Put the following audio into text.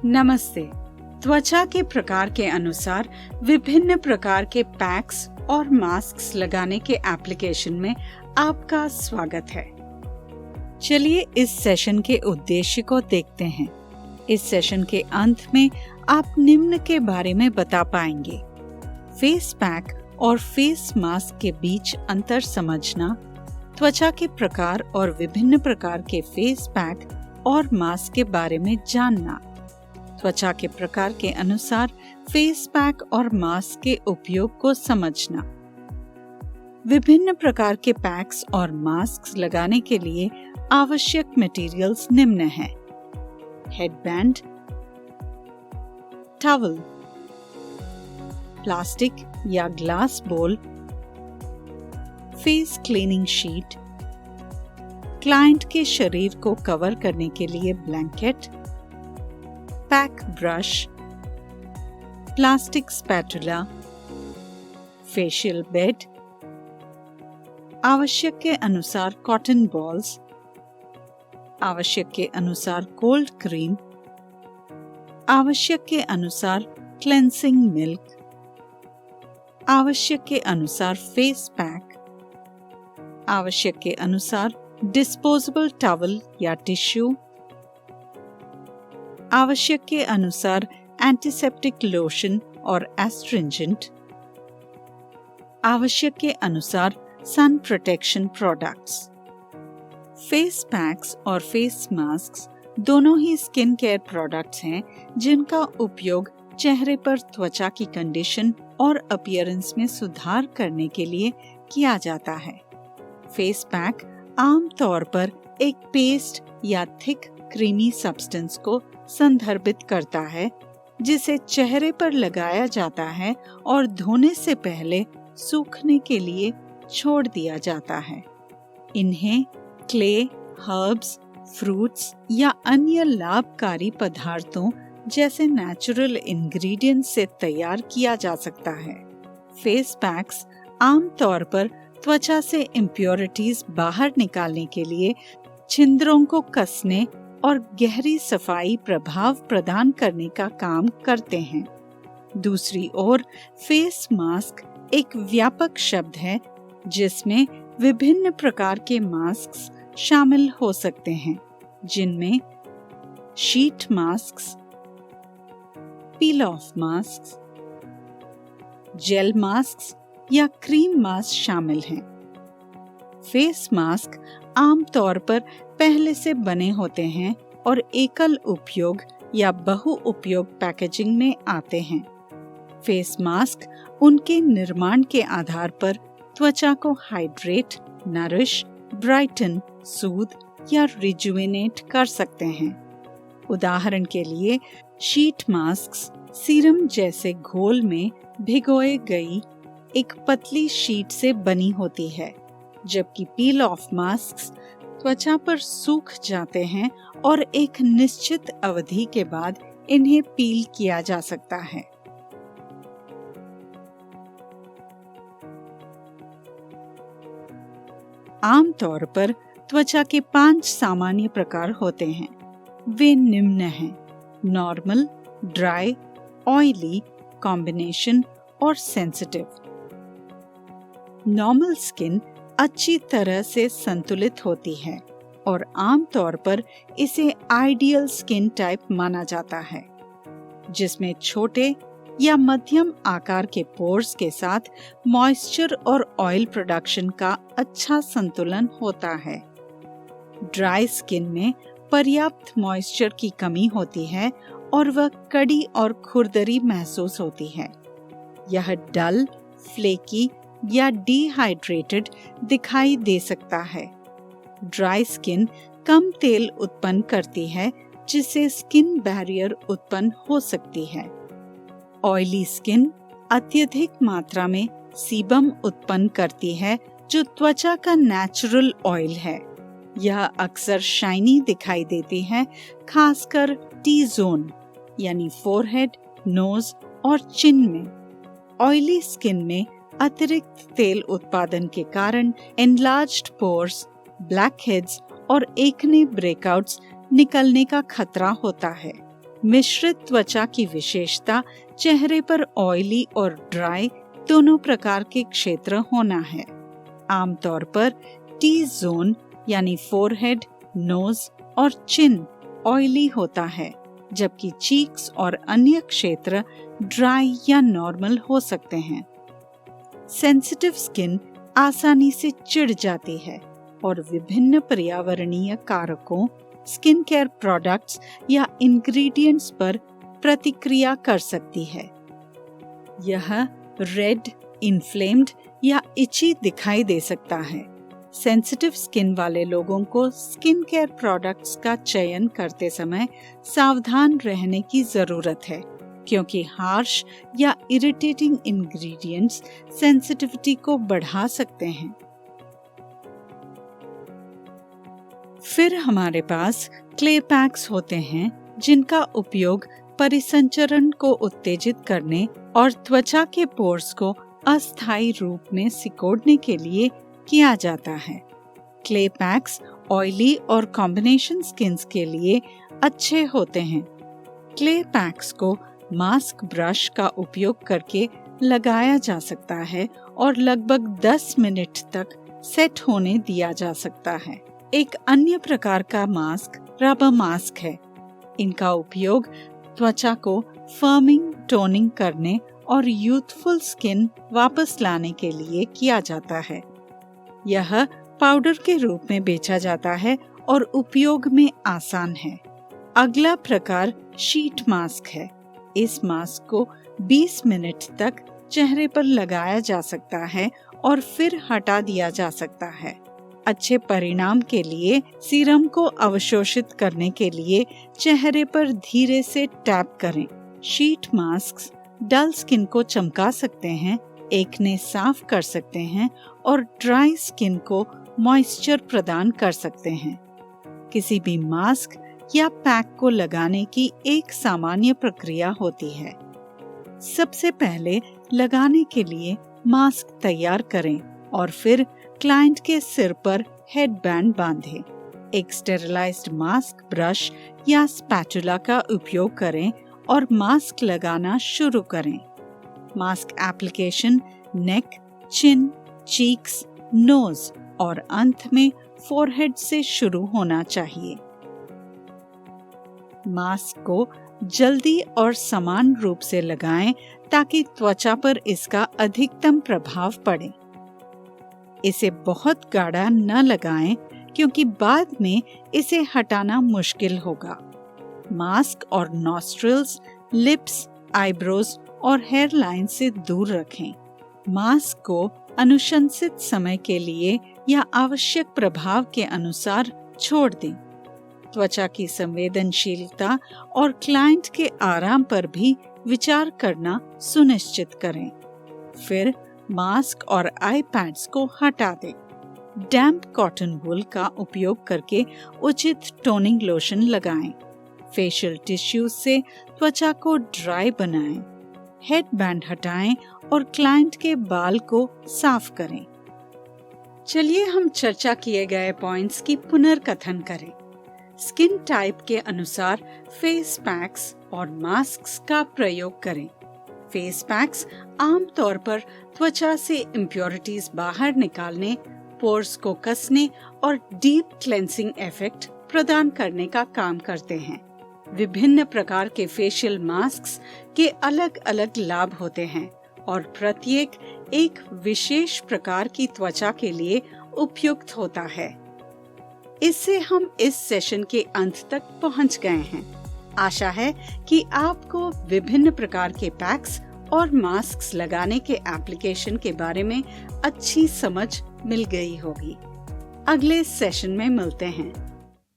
नमस्ते। त्वचा के प्रकार के अनुसार विभिन्न प्रकार के पैक्स और मास्क लगाने के एप्लीकेशन में आपका स्वागत है। चलिए इस सेशन के उद्देश्य को देखते हैं। इस सेशन के अंत में आप निम्न के बारे में बता पाएंगे: फेस पैक और फेस मास्क के बीच अंतर समझना, त्वचा के प्रकार और विभिन्न प्रकार के फेस पैक और मास्क के बारे में जानना, त्वचा के प्रकार के अनुसार फेस पैक और मास्क के उपयोग को समझना। विभिन्न प्रकार के पैक्स और मास्क लगाने के लिए आवश्यक मटेरियल्स निम्न हैं: हेडबैंड, टॉवल, प्लास्टिक या ग्लास बोल, फेस क्लीनिंग शीट, क्लाइंट के शरीर को कवर करने के लिए blanket, pack brush, plastic spatula, facial bed, आवश्यक के अनुसार कॉटन बॉल्स, आवश्यक के अनुसार कोल्ड क्रीम, आवश्यक के अनुसार क्लेंसिंग मिल्क, आवश्यक के अनुसार फेस पैक, आवश्यक के अनुसार डिस्पोजेबल टॉवल या टिश्यू, आवश्यक के अनुसार एंटीसेप्टिक लोशन और एस्ट्रिंजेंट, आवश्यक के अनुसार sun protection products. Face packs और फेस मास्क दोनों ही स्किन केयर प्रोडक्ट्स हैं जिनका उपयोग चेहरे पर त्वचा की कंडीशन और अपीयरेंस में सुधार करने के लिए किया जाता है। फेस पैक आम तौर पर एक पेस्ट या थिक क्रीमी सब्सटेंस को संदर्भित करता है जिसे चेहरे पर लगाया जाता है और धोने से पहले सूखने के लिए छोड़ दिया जाता है। इन्हें क्ले, हर्ब्स, फ्रूट्स या अन्य लाभकारी पदार्थों जैसे नेचुरल इंग्रेडिएंट्स से तैयार किया जा सकता है। फेस पैक्स आम तौर पर त्वचा से इम्प्योरिटीज बाहर निकालने के लिए छिद्रों को कसने और गहरी सफाई प्रभाव प्रदान करने का काम करते हैं। दूसरी ओर फेस मास्क एक व्यापक शब्द है जिसमें विभिन्न प्रकार के मास्क शामिल हो सकते हैं, जिनमें sheet mask, peel off mask, gel mask या क्रीम मास्क शामिल हैं। फेस मास्क आमतौर पर पहले से बने होते हैं और एकल उपयोग या बहु उपयोग पैकेजिंग में आते हैं। फेस मास्क उनके निर्माण के आधार पर त्वचा को हाइड्रेट, नरिश, ब्राइटन, सूद या रिजुवेनेट कर सकते हैं। उदाहरण के लिए शीट मास्क सीरम जैसे घोल में भिगोए गई एक पतली शीट से बनी होती है, जबकि पील ऑफ मास्क त्वचा पर सूख जाते हैं और एक निश्चित अवधि के बाद इन्हें पील किया जा सकता है। आमतौर पर त्वचा के 5 सामान्य प्रकार होते हैं। वे निम्न हैं: नॉर्मल, ड्राई, ऑयली, कॉम्बिनेशन और सेंसिटिव। नॉर्मल स्किन अच्छी तरह से संतुलित होती है और आमतौर पर इसे आइडियल स्किन टाइप माना जाता है, जिसमें छोटे या मध्यम आकार के पोर्स के साथ मॉइस्चर और ऑयल प्रोडक्शन का अच्छा संतुलन होता है। ड्राई स्किन में पर्याप्त मॉइस्चर की कमी होती है और वह कड़ी और खुरदरी महसूस होती है। यह डल, फ्लेकी या डिहाइड्रेटेड दिखाई दे सकता है। ड्राई स्किन कम तेल उत्पन्न करती है, जिससे स्किन बैरियर उत्पन्न हो सकती है। ऑयली स्किन अत्यधिक मात्रा में सीबम उत्पन्न करती है, जो त्वचा का नेचुरल ऑयल है। यह अक्सर शाइनी दिखाई देती है, खासकर टी जोन यानी फोरहेड, नोज और चिन में। ऑयली स्किन में अतिरिक्त तेल उत्पादन के कारण एनलार्ज्ड पोर्स, ब्लैक हेड्स और एक्ने ब्रेकआउट्स निकलने का खतरा होता है। मिश्रित त्वचा की विशेषता चेहरे पर ऑयली और ड्राई दोनों प्रकार के क्षेत्र होना है। आमतौर पर टी जोन यानी फोरहेड, नोज और चिन ऑयली होता है, जबकि चीक्स और अन्य क्षेत्र ड्राई या नॉर्मल हो सकते हैं। सेंसिटिव स्किन आसानी से चिढ़ जाती है और विभिन्न पर्यावरणीय कारकों, स्किन केयर प्रोडक्ट्स या इंग्रेडिएंट्स पर प्रतिक्रिया कर सकती है। यह रेड, इन्फ्लेम्ड या इची दिखाई दे सकता है। सेंसिटिव स्किन वाले लोगों को स्किन केयर प्रोडक्ट्स का चयन करते समय सावधान रहने की जरूरत है, क्योंकि हार्श या इरिटेटिंग इंग्रेडिएंट्स सेंसिटिविटी को बढ़ा सकते हैं। फिर हमारे पास क्ले पैक्स होते हैं, जिनका उपयोग परिसंचरण को उत्तेजित करने और त्वचा के पोर्स को अस्थायी रूप में सिकोड़ने के लिए किया जाता है। क्ले पैक्स ऑयली और कॉम्बिनेशन स्किन्स के लिए अच्छे होते हैं। क्ले पैक्स को मास्क ब्रश का उपयोग करके लगाया जा सकता है और लगभग 10 मिनट तक सेट होने दिया जा सकता है। एक अन्य प्रकार का मास्क रबर मास्क है। इनका उपयोग त्वचा को फर्मिंग, टोनिंग करने और यूथफुल स्किन वापस लाने के लिए किया जाता है। यह पाउडर के रूप में बेचा जाता है और उपयोग में आसान है। अगला प्रकार शीट मास्क है। इस मास्क को 20 मिनट तक चेहरे पर लगाया जा सकता है और फिर हटा दिया जा सकता है। अच्छे परिणाम के लिए सीरम को अवशोषित करने के लिए चेहरे पर धीरे से टैप करें। शीट मास्क डल स्किन को चमका सकते हैं, एक्ने साफ कर सकते हैं और ड्राई स्किन को मॉइस्चर प्रदान कर सकते हैं। किसी भी मास्क या पैक को लगाने की एक सामान्य प्रक्रिया होती है। सबसे पहले लगाने के लिए मास्क तैयार करें और फिर क्लाइंट के सिर पर हेडबैंड बांधें। एक स्टेरिलाइज्ड मास्क ब्रश या स्पैचुला का उपयोग करें और मास्क लगाना शुरू करें। मास्क एप्लीकेशन नेक, चिन, चीक्स, नोज और अंत में फोरहेड से शुरू होना चाहिए। मास्क को जल्दी और समान रूप से लगाएं ताकि त्वचा पर इसका अधिकतम प्रभाव पड़े। इसे बहुत गाढ़ा न लगाएं, क्योंकि बाद में इसे हटाना मुश्किल होगा। मास्क और नॉस्ट्रिल्स, लिप्स, आईब्रोज और हेयर लाइन से दूर रखें। मास्क को अनुशंसित समय के लिए या आवश्यक प्रभाव के अनुसार छोड़ दें। त्वचा की संवेदनशीलता और क्लाइंट के आराम पर भी विचार करना सुनिश्चित करें। फिर मास्क और आई पैड्स को हटा दें। डैम्प कॉटन वूल का उपयोग करके उचित टोनिंग लोशन लगाएं। फेशियल टिश्यू से त्वचा को ड्राई बनाएं। हेडबैंड हटाएं और क्लाइंट के बाल को साफ करें। चलिए हम चर्चा किए गए पॉइंट्स की पुनर्कथन करें। स्किन टाइप के अनुसार फेस पैक्स और मास्क्स का प्रयोग करें। फेस पैक्स आमतौर पर त्वचा से इम्प्योरिटीज बाहर निकालने, पोर्स को कसने और डीप क्लेंसिंग इफेक्ट प्रदान करने का काम करते हैं। विभिन्न प्रकार के फेशियल मास्क्स के अलग अलग लाभ होते हैं और प्रत्येक एक विशेष प्रकार की त्वचा के लिए उपयुक्त होता है। इससे हम इस सेशन के अंत तक पहुंच गए हैं। आशा है कि आपको विभिन्न प्रकार के पैक्स और मास्क्स लगाने के एप्लीकेशन के बारे में अच्छी समझ मिल गई होगी। अगले सेशन में मिलते हैं।